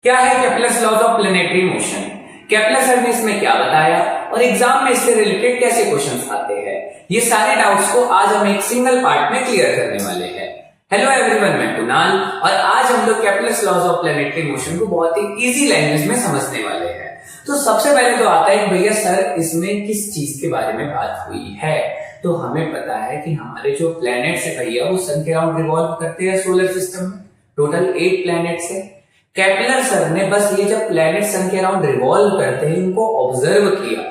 क्या है Kepler's laws of planetary motion. Kepler sir ने इसमें क्या बताया और एग्जाम में इससे रिलेटेड कैसे क्वेश्चंस आते हैं, ये सारे डाउट्स को आज हम एक सिंगल पार्ट में क्लियर करने वाले हैं। हेलो एवरीवन, मैं कुणाल और आज हम लोग Kepler's laws of planetary motion को बहुत ही इजी लैंग्वेज में समझने वाले हैं। तो सबसे पहले तो आता है कि भैया सर इसमें किस चीज के बारे में बात हुई है। तो हमें पता है कि हमारे जो प्लैनेट्स है भैया वो सन के अराउंड रिवॉल्व करते हैं सोलर सिस्टम में। टोटल 8 प्लैनेट्स है। केप्लर सर ने बस ये जब प्लैनेट सन के अराउंड रिवॉल्व करते हैं इनको ऑब्जर्व किया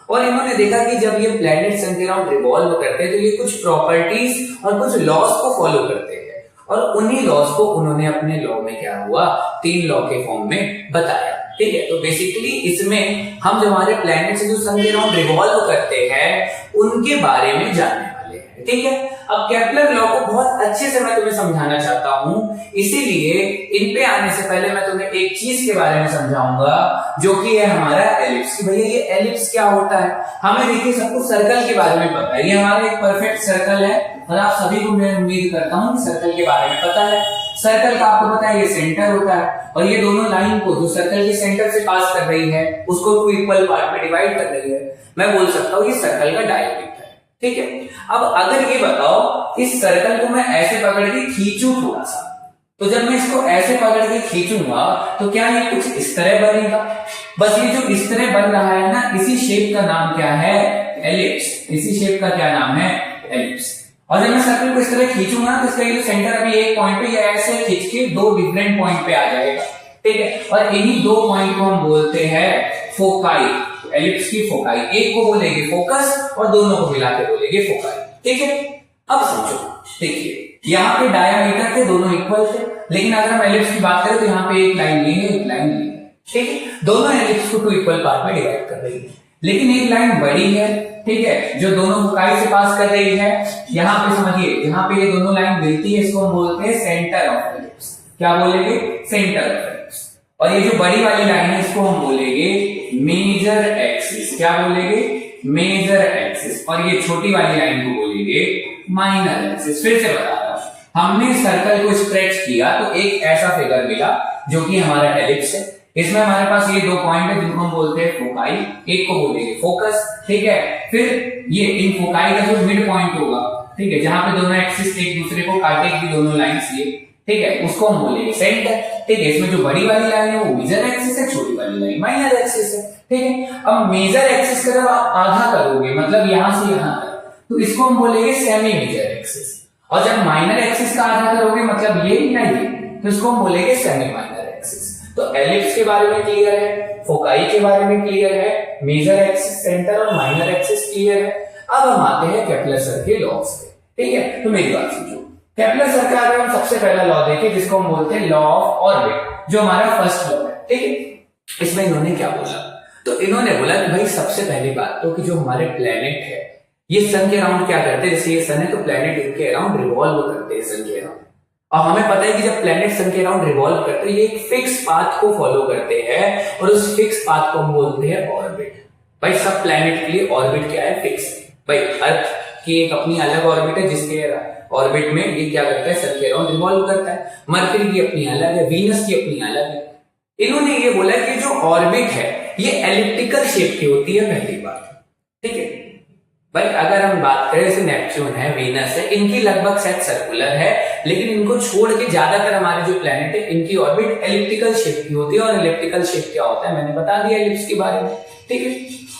और इन्होंने देखा कि जब ये प्लैनेट सन के अराउंड रिवॉल्व करते हैं तो ये कुछ प्रॉपर्टीज और कुछ लॉज को फॉलो करते हैं और उन्हीं लॉज को उन्होंने अपने लॉ में क्या हुआ 3 लॉ के फॉर्म में बताया। ठीक है, तो बेसिकली इसमें हम जो हमारे प्लैनेट जो सन के अराउंड रिवॉल्व करते हैं उनके बारे में जानने वाले हैं। ठीक है, अब केप्लर लॉ को बहुत अच्छे से मैं तुम्हें समझाना चाहता हूं, इसीलिए इन पे आने से पहले मैं तुम्हें एक चीज के बारे में समझाऊंगा जो कि है हमारा एलिप्स। भैया ये एलिप्स क्या होता है। हमें देखिए सबको सर्कल के बारे में पता है, ये हमारा एक परफेक्ट सर्कल है और आप सभी को मैं उम्मीद करता हूं कि सर्कल के बारे में पता है। सर्कल का आपको पता है ये सेंटर होता है और ये दोनों लाइन को जो सर्कल के सेंटर से पास कर रही है उसको 2 इक्वल पार्ट में डिवाइड कर रही है। मैं बोल सकता हूँ ये सर्कल का डायमीटर है। ठीक है, अब अगर ये बताओ इस सर्कल को मैं ऐसे पकड़ के खींचूं थोड़ा सा, तो जब मैं इसको ऐसे पकड़ के खींचूंगा तो क्या ये कुछ इस तरह बनेगा। बस ये जो इस तरह बन रहा है ना, इसी शेप का नाम क्या है, एलिप्स। इसी शेप का क्या नाम है, एलिप्स। और जब मैं सर्कल को इस तरह खींचूंगा तो इसका ये सेंटर अभी एक पॉइंट पे ऐसे खींच के 2 डिफरेंट पॉइंट पे आ जाएगा। ठीक है, और इन्हीं 2 पॉइंट को हम बोलते हैं फोकाई। एलिप्स की फोकाई, एक को बोलेंगे फोकस और दोनों को मिला के बोलेंगे फोकाई। ठीक है, अब समझो, देखिए यहाँ पे डायमीटर थे, दोनों इक्वल थे, लेकिन अगर हम एलिप्स की बात करें तो यहाँ पे एक लाइन ली है, एक लाइन ली है। ठीक है, दोनों एलिप्स को 2 इक्वल पार्ट में डिवाइड कर रही है, लेकिन एक लाइन बड़ी है, ठीक है, जो दोनों फोकाई से पास कर रही है। यहाँ पे समझिए, यहाँ पे ये दोनों लाइन मिलती है, इसको हम बोलते हैं सेंटर ऑफ एलिप्स। क्या बोलेंगे, सेंटर ऑफ एलिप्स। और ये जो बड़ी वाली लाइन है इसको हम बोलेंगे मेजर एक्सिस। क्या बोलेंगे, मेजर एक्सिस। और ये छोटी वाली लाइन को बोलेंगे माइनर एक्सिस। फिर से बता रहा हूं, हमने सर्कल को स्ट्रेच किया तो एक ऐसा फिगर मिला जो कि हमारा एलिप्स है। इसमें हमारे पास ये 2 पॉइंट है जिनको हम बोलते हैं फोकाई, एक को बोलेंगे फोकस। ठीक है, फिर ये इन फोकाई का जो मिड पॉइंट होगा, ठीक है, जहां पे दोनों एक्सिस एक दूसरे को काटेगी, दोनों लाइंस ये, ठीक है, उसको हम बोलेंगे सेंटर। ठीक है, इसमें जो बड़ी वाली लाइन है वो मेजर एक्सिस है, छोटी वाली लाइन माइनर एक्सिस है। ठीक है, अब मेजर एक्सिस का जब आप आधा करोगे, मतलब यहां से यहां तक, तो इसको हम बोलेंगे सेमी मेजर एक्सिस। और जब माइनर एक्सिस का आधा करोगे, मतलब ये ना ये, तो इसको हम बोलेंगे सेमी माइनर एक्सिस। तो एलिप्स के बारे में क्लियर है, फोकाई के बारे में क्लियर है, मेजर एक्सिस, सेंटर और माइनर एक्सिस क्लियर है। अब हम आते हैं केप्लर सर के लॉज पे। ठीक है, तो मेरी बात समझो, केप्लर सर का अगर हम सबसे पहला लॉ देखें जिसको हम बोलते हैं लॉ ऑफ ऑर्बिट, जो हमारा फर्स्ट लॉ है। ठीक है, इसमें इन्होंने क्या बोला, तो इन्होंने बोला कि भाई सबसे पहली बात तो कि जो हमारे प्लेनेट है ये सन के अराउंड क्या करते हैं, जैसे ये सन है तो प्लेनेट इनके अराउंड रिवॉल्व करते हैं सन के अराउंड। और हमें पता है कि जब प्लेनेट सन के अराउंड रिवॉल्व करते हैं ये एक फिक्स पाथ को फॉलो करते हैं और उस फिक्स पाथ को हम बोलते हैं ऑर्बिट। भाई सब प्लेनेट के लिए ऑर्बिट क्या है, फिक्स है। भाई अर्थ की एक अपनी अलग ऑर्बिट है जिसके ऑर्बिट में ये क्या करता है, सन के अराउंड रिवॉल्व करता है। मरकरी की अपनी अलग है, वीनस की अपनी अलग है। इन्होंने ये बोला कि जो ऑर्बिट है ये एलिप्टिकल शेप की होती है, पहली बात। ठीक है भाई, अगर हम बात करें जैसे नेपच्यून है, वीनस है, इनकी लगभग शायद सर्कुलर है, लेकिन इनको छोड़ के ज्यादातर हमारे जो प्लेनेट है इनकी ऑर्बिट एलिप्टिकल शेप की होती है। और एलिप्टिकल शेप क्या होता है मैंने बता दिया एलिप्स के बारे में। ठीक है,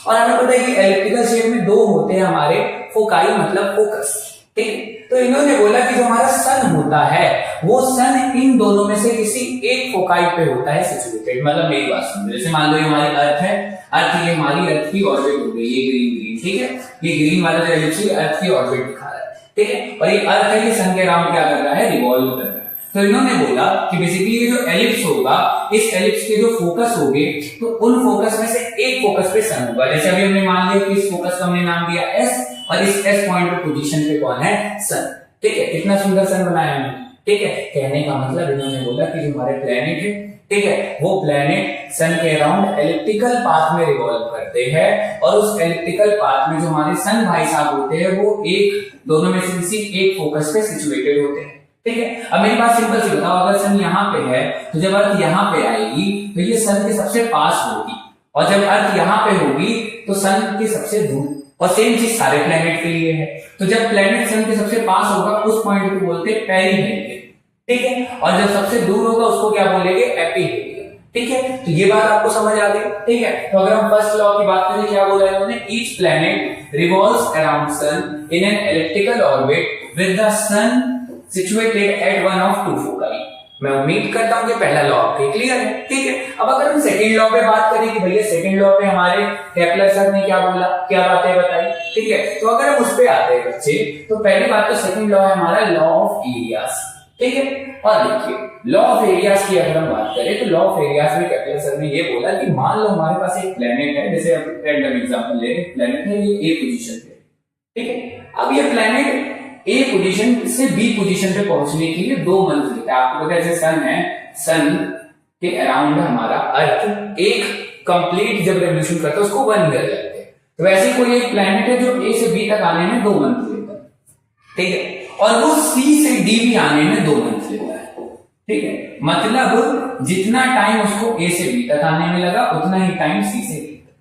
और हमें पता है कि एलिप्टिकल शेप में 2 होते हैं हमारे फोकाई, मतलब फोकस। ठीक है, तो इन्होंने बोला कि जो हमारा सन होता है वो सन इन दोनों में से किसी एक फोकाई पे होता है सिचुएटेड। मतलब मेरी बात सुनो, जैसे मान लो ये हमारी अर्थ है, अर्थ ये हमारी अर्थ की ऑर्बिट हो गई, ये ग्रीन ग्रीन। ठीक है, ये ग्रीन वाला जो एलिप्स अर्थ की ऑर्बिट दिखा रहा है। ठीक है, और ये अर्थ है, ये सन के अराउंड क्या कर रहा है, रिवॉल्व कर रहा है। तो इन्होंने बोला कि बेसिकली ये जो एलिप्स होगा, इस एलिप्स के जो फोकस होंगे तो उन फोकस में से एक फोकस पे सन होगा। जैसे अभी हमने मान लिया कि इस फोकस का हमने नाम दिया एस और इस एस पॉइंट पे पोजीशन पे कौन है, सन। ठीक है, कितना सुंदर सन बनाया हमने। ठीक है, कहने का मतलब इन्होंने बोला कि जो हमारे प्लेनेट है, ठीक है, वो प्लेनेट सन के अराउंड एलिप्टिकल पाथ में रिवॉल्व करते हैं और उस एलिप्टिकल पाथ में जो हमारे सन भाई साहब होते हैं वो एक दोनों में से किसी एक फोकस पे सिचुएटेड होते हैं। ठीक है। अब मेरी बात सिंपल सी बताओ, अगर सन यहाँ पे है तो जब अर्थ यहाँ पे आएगी तो ये सन के सबसे पास होगी, और जब अर्थ यहाँ पे होगी तो सन के सबसे दूर। और सेम चीज सारे प्लेनेट के लिए है। तो जब प्लेनेट सन के सबसे पास होगा उस पॉइंट को बोलते हैं पेरिहेलियन, ठीक है। और जब सबसे दूर होगा उसको क्या बोलेंगे, एपीहेलियन, ठीक है। तो ये बात आपको समझ आ गई, ठीक है। तो अगर हम फर्स्ट लॉ की बात करें, क्या बोला है उन्होंने, each planet revolves around sun in an elliptical orbit with the sun situated at one of two foci. मैं उम्मीद करता हूं कि पहला लॉ आपके क्लियर है, ठीक है। अब अगर हम सेकंड लॉ पे बात करें कि भैया सेकंड लॉ पे हमारे केपलर सर ने क्या बोला, क्या बातें बताई, ठीक है। तो अगर हम उस पे आते हैं बच्चे, तो पहली बात तो सेकंड लॉ है हमारा लॉ ऑफ एरियाज, ठीक है। और देखिए लॉ ऑफ एरियाज की अगर हम बात करें तो लॉ ऑफ एरियाज में केपलर सर ने ये बोला कि मान लो हमारे पास एक प्लेनेट है, जैसे अब रैंडम एग्जांपल ले, प्लेनेट है ये ए पोजीशन पे, ठीक है। अब ये प्लेनेट ए पोजीशन से बी पोजीशन पे पहुंचने के लिए 2 मंथ लेता है। आपको पता है जैसे सन है, सन के अराउंड हमारा अर्थ एक कंप्लीट जब रेवोल्यूशन करता है उसको 1 ईयर लगते हैं। तो वैसे कोई एक प्लेनेट है जो ए से बी तक आने में 2 मंथ लेता है, ठीक है। और वो सी से डी भी आने में 2 मंथ लेता है, ठीक है। मतलब जितना टाइम उसको ए से बी तक आने में लगा उतना ही टाइम सी से डी तक,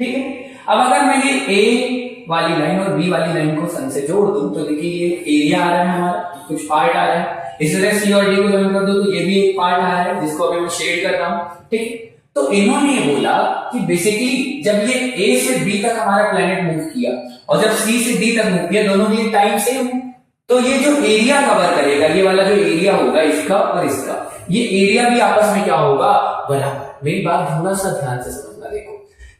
ठीक है। अब अगर मैं ये ए वाली लाइन और बी वाली लाइन को सन से जोड़ दूं तो देखिए ये एरिया आ रहा है हमारा, कुछ पार्ट आ रहा है। इसी तरह सी और डी को जॉइन कर दो तो ये भी एक पार्ट आ रहा है जिसको अभी मैं शेड कर रहा हूं, ठीक है। तो इन्होंने ये बोला कि बेसिकली जब ये ए से बी तक हमारा प्लेनेट मूव किया और जब सी से डी तक मूव किया, दोनों के लिए टाइम सेम है। तो ये जो एरिया कवर करेगा, ये वाला जो एरिया होगा इसका और इसका, ये एरिया भी आपस में क्या होगा, बराबर। मेरी बात थोड़ा सा ध्यान से समझना, देखो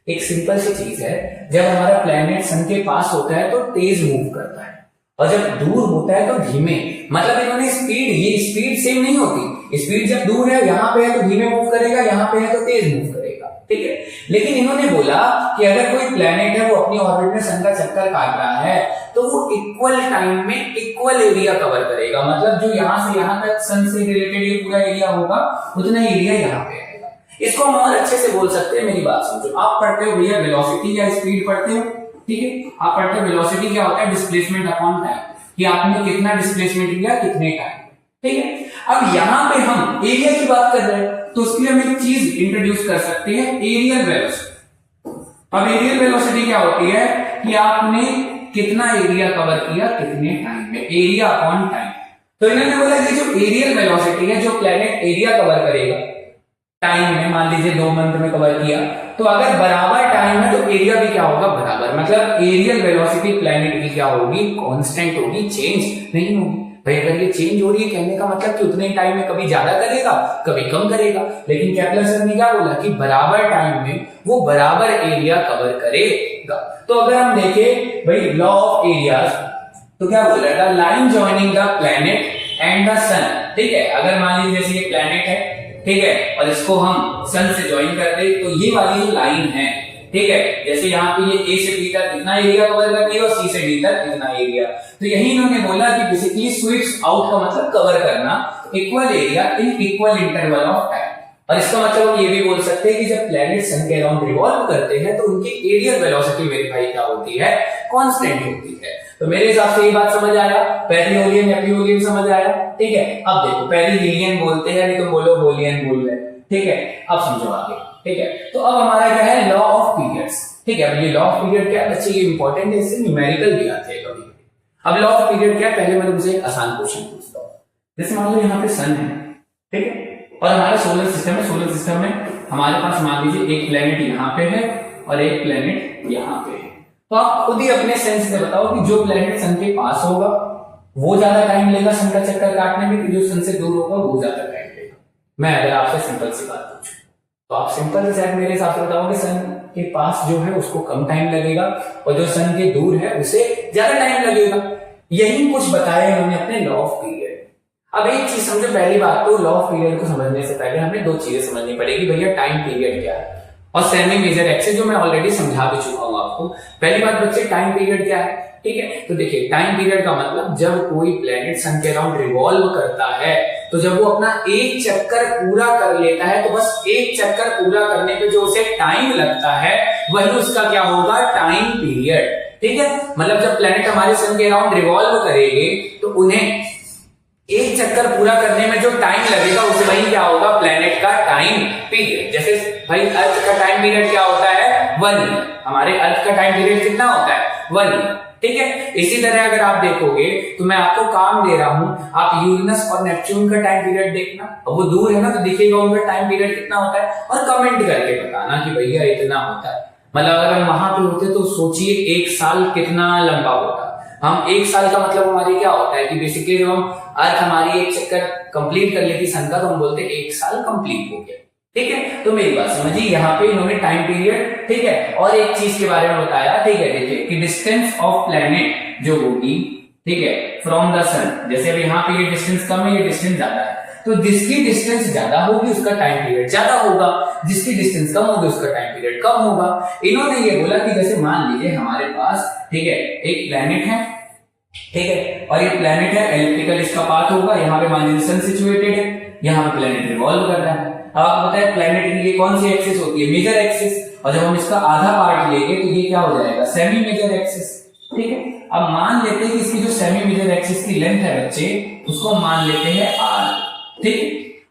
एक सिंपल सी चीज है, जब हमारा प्लेनेट सन के पास होता है तो तेज मूव करता है और जब दूर होता है तो धीमे। मतलब इन्होंने स्पीड, ये स्पीड सेम नहीं होती। स्पीड जब दूर है, यहां पे है तो धीमे मूव करेगा, यहां पे है तो तेज मूव करेगा, ठीक है। लेकिन इन्होंने बोला कि अगर कोई प्लेनेट है वो अपनी ऑर्बिट में सन का चक्कर काट रहा है तो वो इक्वल टाइम में इक्वल एरिया कवर करेगा। मतलब जो यहां से यहां तक सन से रिलेटेड ये पूरा एरिया होगा उतना एरिया यहाँ पे है। इसको हम और अच्छे से बोल सकते हैं, मेरी बात समझो। आप पढ़ते हो भैया वेलोसिटी या स्पीड पढ़ते हो, ठीक है। आप पढ़ते हो वेलोसिटी क्या होता है, डिस्प्लेसमेंट अपॉन टाइम, कि आपने कितना डिस्प्लेसमेंट लिया कितने टाइम, ठीक है। अब यहां पे हम एरिया की बात कर रहे हैं तो उसके लिए हम एक चीज इंट्रोड्यूस कर सकते हैं, एरियल वेलोसिटी। अब एरियल वेलोसिटी क्या होती है कि आपने कितना एरिया कवर किया कितने टाइम में, एरिया अपॉन टाइम। तो इन्होंने बोला कि जो एरियल वेलोसिटी है, जो प्लेनेट एरिया कवर करेगा टाइम में, मान लीजिए 2 मंथ में कवर किया, तो अगर बराबर टाइम है तो एरिया भी क्या होगा, बराबर। मतलब एरियल वेलोसिटी प्लेनेट की क्या होगी, कांस्टेंट होगी, चेंज नहीं होगी। भाई अगर ये चेंज हो रही है, कहने का मतलब कि उतने टाइम में कभी ज्यादा करेगा कभी कम करेगा। लेकिन केपलर सर ने क्या बोला कि बराबर टाइम में वो बराबर एरिया कवर करेगा। तो अगर हम देखें भाई लॉ ऑफ एरियाज, तो क्या बोल रहा है, line joining the planet and the sun, ठीक है। अगर मान लीजिए जैसे ये प्लेनेट है, ठीक है, और इसको हम सन से ज्वाइन कर दे तो ये वाली जो लाइन है, ठीक है, जैसे यहाँ पे ये ए से बी तक इतना एरिया कवर करती है और सी से डी तक इतना एरिया। तो यही इन्होंने बोला कि बेसिकली स्वीप्स आउट का मतलब कवर करना equal area in equal interval of time. और इसका मतलब ये भी बोल सकते हैं कि जब प्लैनेट सन के अराउंड रिवॉल्व करते हैं तो उनकी एरियल वेलोसिटी मेरे भाई क्या होती है, कांस्टेंट होती है। तो मेरे हिसाब से ये बात समझ आया, पेरिहेलियन एपिहेलियन समझ आया, ठीक है। अब देखो पेरिहेलियन बोलते हैं, नहीं तो बोलो होलियन बोल रहे, ठीक है। अब समझो आगे, ठीक है। तो अब हमारा क्या है, लॉ ऑफ पीरियड्स, ठीक है। अब ये लॉ ऑफ पीरियड क्या है बच्चे, ये इंपॉर्टेंट है, इससे न्यूमेरिकल भी आते हैं कभी। अब लॉ ऑफ पीरियड क्या है, पहले मैं तुमसे एक आसान क्वेश्चन पूछता हूँ। जैसे मान लो यहाँ पे सन है, ठीक है, और हमारा सोलर सिस्टम है। सोलर सिस्टम में हमारे पास मान लीजिए एक प्लेनेट यहाँ पे है और एक प्लेनेट यहाँ पे है। तो आप खुद ही अपने सेंस से बताओ कि जो प्लेनेट सन के पास होगा वो ज्यादा टाइम लेगा सन का चक्कर काटने में, कि जो सन से दूर होगा वो ज्यादा टाइम लेगा। मैं अगर आपसे सिंपल सी बात पूछूं तो आप सिंपल से मेरे हिसाब से बताओगे सन के पास जो है उसको कम टाइम लगेगा और जो सन के दूर है उसे ज्यादा टाइम लगेगा। यही कुछ बताया इन्होंने अपने लॉ ऑफ पीरियड। अब एक चीज समझो, पहली बात तो लॉ ऑफ पीरियड को समझने से पहले हमें दो चीजें समझनी पड़ेगी। भैया टाइम पीरियड क्या है और सेमी मेजर एक्सिस, जो मैं ऑलरेडी समझा भी चुका हूं आपको। पहली बात बच्चे, टाइम पीरियड क्या है, ठीक है। तो देखिए टाइम पीरियड का मतलब जब कोई प्लेनेट सन के अराउंड रिवॉल्व करता है तो जब वो अपना एक चक्कर पूरा कर लेता है तो बस एक चक्कर पूरा करने पे जो उसे टाइम लगता है वही उसका क्या होगा, टाइम पीरियड, ठीक है। मतलब जब प्लेनेट हमारे सन के अराउंड रिवॉल्व करेंगे तो उन्हें एक चक्कर पूरा करने में जो टाइम लगेगा उसे वही क्या होगा, प्लेनेट का टाइम पीरियड। जैसे भाई अर्थ का टाइम पीरियड क्या होता है, 1 ईयर। हमारे अर्थ का टाइम पीरियड कितना होता है, 1 ईयर। ठीक है, इसी तरह अगर आप देखोगे तो मैं आपको काम दे रहा हूं, आप यूरेनस और नेपच्यून का टाइम पीरियड देखना, अब वो दूर है ना तो दिखेगा उनका टाइम पीरियड कितना होता है, और कमेंट करके बताना कि भैया इतना होता है। मतलब अगर हम वहां पे होते तो सोचिए एक साल कितना लंबा होता। हम एक साल का मतलब हमारी क्या होता है कि बेसिकली जब हम अर्थ हमारी एक चक्कर कंप्लीट कर लेती सन का तो हम बोलते हैं एक साल कंप्लीट हो गया। ठीक है, तो मेरी बात समझिए, यहाँ पे इन्होंने टाइम पीरियड, ठीक है, और एक चीज के बारे में बताया, ठीक है, देखिए कि डिस्टेंस ऑफ प्लेनेट जो होगी, ठीक है, फ्रॉम द सन, जैसे अब यहाँ पे ये डिस्टेंस कम है, ये डिस्टेंस ज्यादा है, तो जिसकी डिस्टेंस ज्यादा होगी उसका टाइम पीरियड ज्यादा होगा, जिसकी डिस्टेंस कम होगी उसका टाइम पीरियड कम होगा। इन्होंने ये बोला कि जैसे मान लीजिए हमारे पास, ठीक है, एक प्लेनेट है, ठीक है, और ये प्लेनेट है, एलिप्टिकल इसका पाथ होगा, यहाँ पे मान लीजिए सन सिचुएटेड है, यहाँ पे प्लेनेट रिवॉल्व कर रहा है। अब आपको पता है प्लेनेट की ये कौन सी एक्सिस होती है, मेजर एक्सिस, और जब हम इसका आधा पार्ट लेंगे तो ये क्या हो जाएगा, सेमी मेजर एक्सिस। ठीक है, अब मान लेते हैं कि इसकी जो सेमी मेजर एक्सिस की लेंथ है बच्चे, उसको मान लेते हैं r। ठीक है,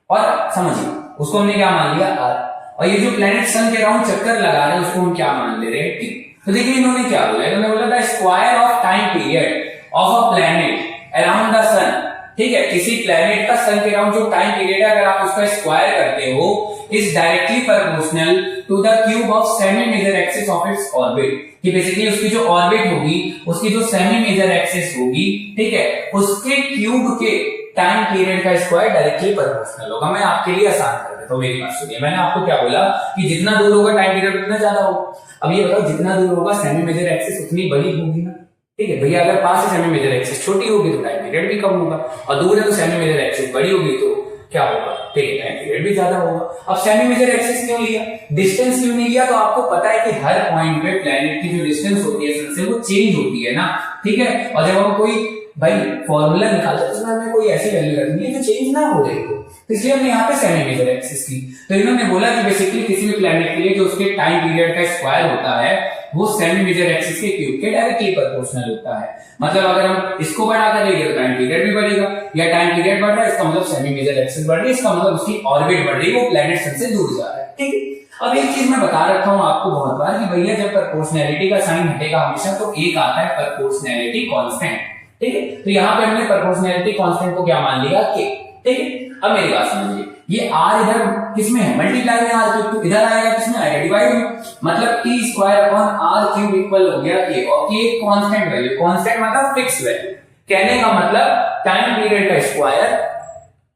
और समझिए उसको हमने क्या मान लिया, r, और ये जो प्लेनेट सन के अराउंड चक्कर लगा रहे हैं उसको हम क्या मान ले रहे हैं, t। तो देखिए इन्होंने क्या बोला, इन्होंने बोला the square of time period of a planet around the sun. ठीक है, किसी प्लेनेट का सन के अराउंड जो टाइम पीरियड है अगर आप उसका स्क्वायर करते हो, is directly proportional to the cube of semi major axis of its orbit. कि बेसिकली उसकी जो ऑर्बिट होगी, उसकी जो सेमी मेजर एक्सिस होगी, ठीक है, उसके क्यूब के टाइम पीरियड का स्क्वायर डायरेक्टली प्रोपोर्शनल होगा। मैं आपके लिए आसान कर देता हूं, मेरी बात सुनिए। मैंने आपको क्या बोला कि जितना दूर होगा टाइम पीरियड उतना ज्यादा होगा। अब ये बताओ जितना दूर होगा सेमी मेजर एक्सिस उतनी बड़ी होगी ना। ठीक है भैया, अगर पास है सेमी मेजर एक्सिस छोटी होगी तो टाइम पीरियड भी कम होगा, और दूर है तो सेमी मेजर एक्सिस बड़ी होगी तो क्या होगा, ठीक है, टाइम पीरियड भी ज्यादा होगा। अब सेमी मेजर एक्सिस क्यों लिया, डिस्टेंस क्यों नहीं लिया, तो आपको पता है कि हर पॉइंट पे प्लेनेट की जो डिस्टेंस होती है सन से वो चेंज होती है ना। ठीक है, और जब हम कोई भाई फॉर्मूला निकालते हैं तो उसमें हमें कोई ऐसी वैल्यू रखनी है जो चेंज ना हो रही हो, तो इसलिए हमने यहाँ पे सेमी मेजर एक्सिस की। तो इन्होंने बोला कि बेसिकली किसी भी प्लेनेट के लिए जो उसके टाइम पीरियड का स्क्वायर होता है वो सेमी मेजर एक्सिस के क्यूब के डायरेक्टली प्रोपोर्शनल होता है। मतलब अगर हम इसको बढ़ा करेंगे तो टाइम पीरियड भी बढ़ेगा, या टाइम पीरियड बढ़ रहा है इसका मतलब सेमी मेजर एक्सिस बढ़ रही है, इसका मतलब उसकी ऑर्बिट बढ़ रही है, वो प्लेनेट सन से दूर जा रहा है। ठीक है, अब एक चीज मैं बता रखा हूं आपको बहुत बार कि भैया जब प्रोपोर्शनैलिटी का साइन हटेगा हमेशा तो एक आता है प्रोपोर्शनैलिटी कांस्टेंट। ठीक है, तो यहाँ पे हमने प्रोपोर्शनैलिटी कांस्टेंट को क्या मान लिया, के। ठीक है, अब मेरी बात समझिए, ये r इधर किसमें है, मल्टीप्लाई में r क्यूब, तो इधर आएगा किसमें आएगा, डिवाइड में, मतलब t square upon r cube equal हो गया k, और k एक कांस्टेंट वैल्यू, कांस्टेंट मतलब फिक्स वैल्यू, कहने का मतलब टाइम पीरियड का स्क्वायर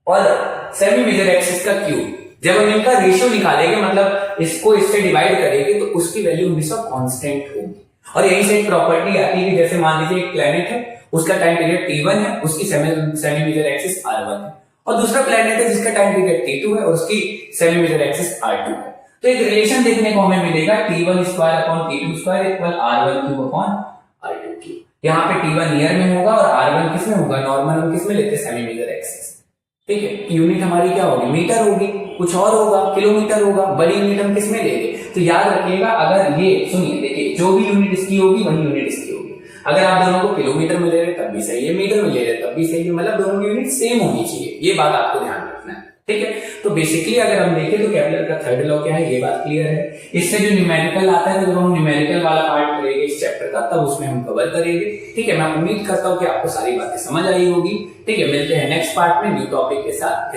और सेमी मेजर एक्सिस का क्यूब, जब हम इनका रेशियो निकालेंगे मतलब इसको इससे डिवाइड करेंगे तो उसकी वैल्यू हमेशा कांस्टेंट होगी। और यही से एक प्रॉपर्टी आती है कि जैसे मान लीजिए एक प्लेनेट है, उसका टाइम पीरियड t1 है, उसकी सेमी मेजर एक्सिस r1 है, और दूसरा प्लेनेट है जिसका टाइम पीरियड t2 है और उसकी सेमी मेजर एक्सिस r2 है। तो एक रिलेशन देखने को हमें मिलेगा t1 square upon t2 square equal r1 cube upon r2 cube. यहाँ पे t1 ईयर में होगा और r1 किसमें होगा, नॉर्मल हम किसमें लेते हैं, सेमी मेजर एक्सिस। ठीक है, यूनिट हमारी क्या होगी, मीटर होगी, कुछ और होगा, किलोमीटर होगा, बड़ी यूनिट हम किसमें लेंगे। तो याद रखिएगा, अगर ये सुनिए देखिए जो भी यूनिट इसकी होगी वही यूनिट इसकी होगी। अगर आप दोनों को किलोमीटर में ले रहे तब भी सही है, मीटर में ले रहे तब भी सही है, मतलब दोनों की यूनिट सेम होनी चाहिए, ये बात आपको ध्यान रखना है। ठीक है, तो बेसिकली अगर हम देखें तो केपलर का थर्ड लॉ क्या है, ये बात क्लियर है। इससे जो न्यूमेरिकल आता है, जब हम न्यूमेरिकल वाला पार्ट करेंगे इस चैप्टर का तब उसमें हम कवर करेंगे। ठीक है, मैं उम्मीद करता हूँ कि आपको सारी बातें समझ आई होगी। ठीक है, मिलते हैं नेक्स्ट पार्ट में न्यू टॉपिक के साथ।